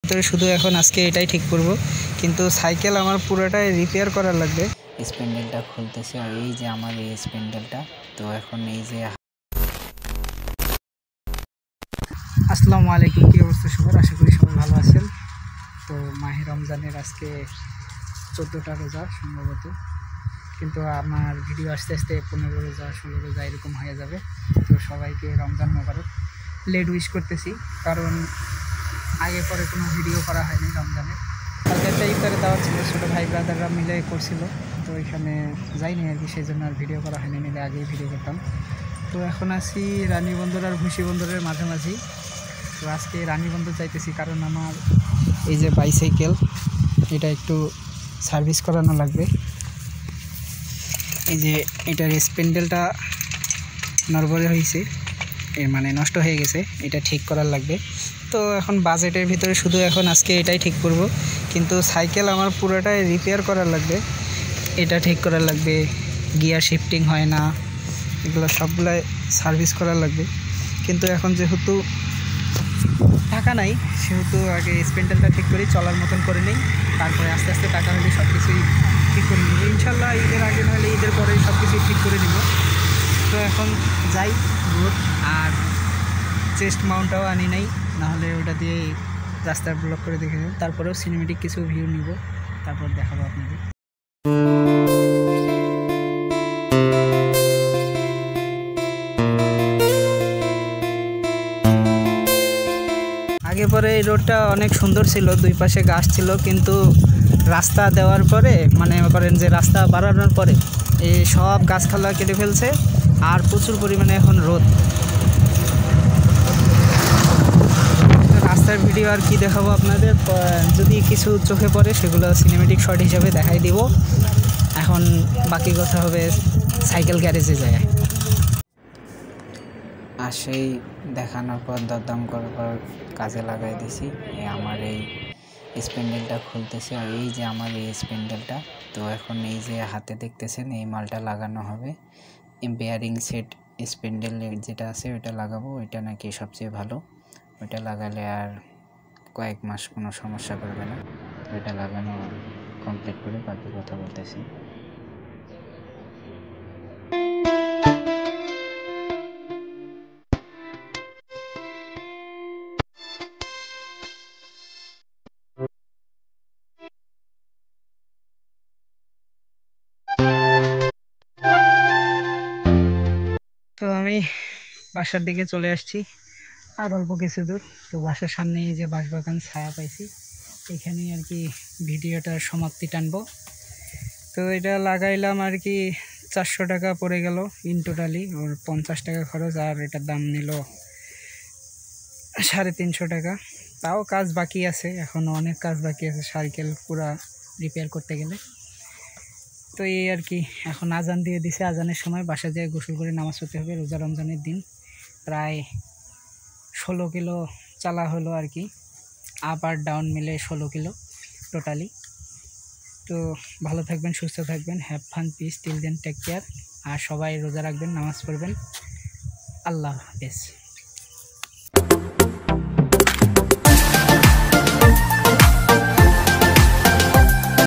ভিতরে শুধু এখন আজকে এটাই ঠিক করব, কিন্তু সাইকেল আমার পুরোটাই রিপেয়ার করার লাগবে। স্প্যান্ডেলটা খুলতেছে আর এই যে আমার এই স্প্যান্ডেলটা, তো এখন এই যে আসসালামু আলাইকুম, কী অবস্থা সবার? আশা করি সবাই ভালো আছেন। তো মাহে রমজানের আজকে 14টা রোজা সম্ভবত, কিন্তু আমার ভিডিও আস্তে আস্তে 15 রোজা 16 রোজা এরকম হয়ে যাবে। তো সবাইকে রমজান মোবারক লেট উইশ করতেছি, কারণ আগে পরে কোনো ভিডিও করা হয়নি রমজানের। কালকে একটা ইফতারে দাওয়াত ছিল, ছোটো ভাই ব্রাদাররা মিলে করছিল, তো এখানে যাইনি আর কি, সেই জন্য আর ভিডিও করা হয়নি, নিলে আগেই ভিডিও করতাম। তো এখন আছি রানী বন্দর আর ভুসি বন্দরের মাঝামাঝি। তো আজকে রানী বন্দর যাইতেছি, কারণ আমার এই যে বাইসাইকেল এটা একটু সার্ভিস করানো লাগবে। এই যে এটার স্প্যান্ডেলটা নড়বড়ে হয়েছে, এর মানে নষ্ট হয়ে গেছে, এটা ঠিক করার লাগবে। তো এখন বাজেটের ভিতরে শুধু এখন আজকে এটাই ঠিক করব, কিন্তু সাইকেল আমার পুরোটাই রিপেয়ার করার লাগবে, এটা ঠিক করার লাগবে। গিয়ার শিফটিং হয় না, এগুলো সবগুলাই সার্ভিস করার লাগবে। কিন্তু এখন যেহেতু টাকা নাই, সেহেতু আগে স্প্যান্ডেলটা ঠিক করি, চলার মতন করে নিই, তারপরে আস্তে আস্তে টাকা হলে সব কিছুই ঠিক করে নেব ইনশাল্লাহ। ঈদের আগে নাহলে ঈদের পরে সব কিছুই ঠিক করে নেব। তো এখন যাই রোড, আর চেস্ট মাউন্টটাও আনি নাই, নাহলে ওটা দিয়ে রাস্তার ব্লক করে দেখে নেব। তারপরেও সিনেমেটিক কিছু ভিউ নিব, তারপর দেখাবো আপনাদের। আগে পরে এই রোডটা অনেক সুন্দর ছিল, দুই পাশে গাছ ছিল, কিন্তু রাস্তা দেওয়ার পরে মনে করেন যে রাস্তা বাড়ানোর পরে এই সব গাছপালা কেটে ফেলছে, আর প্রচুর পরিমাণে এখন রোদ। রাস্তার ভিডিও আর কি দেখাবো আপনাদের, যদি কিছু চোখে পড়ে সেগুলো সিনেমেটিক শট হিসাবে দেখাই দিব। এখন বাকি কথা হবে সাইকেল গ্যারেজে যায়। আসেই দেখানোর পর দরদাম করার পর কাজে লাগাই দিছি। আমার এই স্প্যান্ডেলটা খুলতেছে আর এই যে আমার এই স্প্যান্ডেলটা, তো এখন এই যে হাতে দেখতেছেন এই মালটা লাগানো হবে। বেয়ারিং সেট স্প্যান্ডেলের যেটা আছে ওইটা লাগাবো, ওইটা নাকি সবচেয়ে ভালো, ওইটা লাগালে আর কয়েক মাস কোনো সমস্যা করবে না। ওইটা লাগানো কমপ্লিট করে বাকি কথা বলতেছি। তো আমি বাসার দিকে চলে আসছি, আর অল্প কিছু দূর। তো বাসার সামনে এই যে বাঁশবাগান ছায়া পাইছি, এখানেই আর কি ভিডিওটার সমাপ্তি টানবো। তো এটা লাগাইলাম আর কি 400 টাকা পড়ে গেল ইন টোটালি, ওর 50 টাকা খরচ, আর এটার দাম নিল 350 টাকা। তাও কাজ বাকি আছে, এখনও অনেক কাজ বাকি আছে সাইকেল পুরা রিপেয়ার করতে গেলে। তো এই আর কি, এখন আজান দিয়ে দিছে, আজানের সময় বাসা যেয়ে গোসল করে নামাজ পড়তে হবে। রোজা রমজানের দিন প্রায় 16 কিলো চালা হলো আর কি, আপ আর ডাউন মিলে 16 কিলো টোটালি। তো ভালো থাকবেন, সুস্থ থাকবেন, have fun, peace, till then, take care. আর সবাই রোজা রাখবেন, নামাজ পড়বেন। আল্লাহ হাফেজ।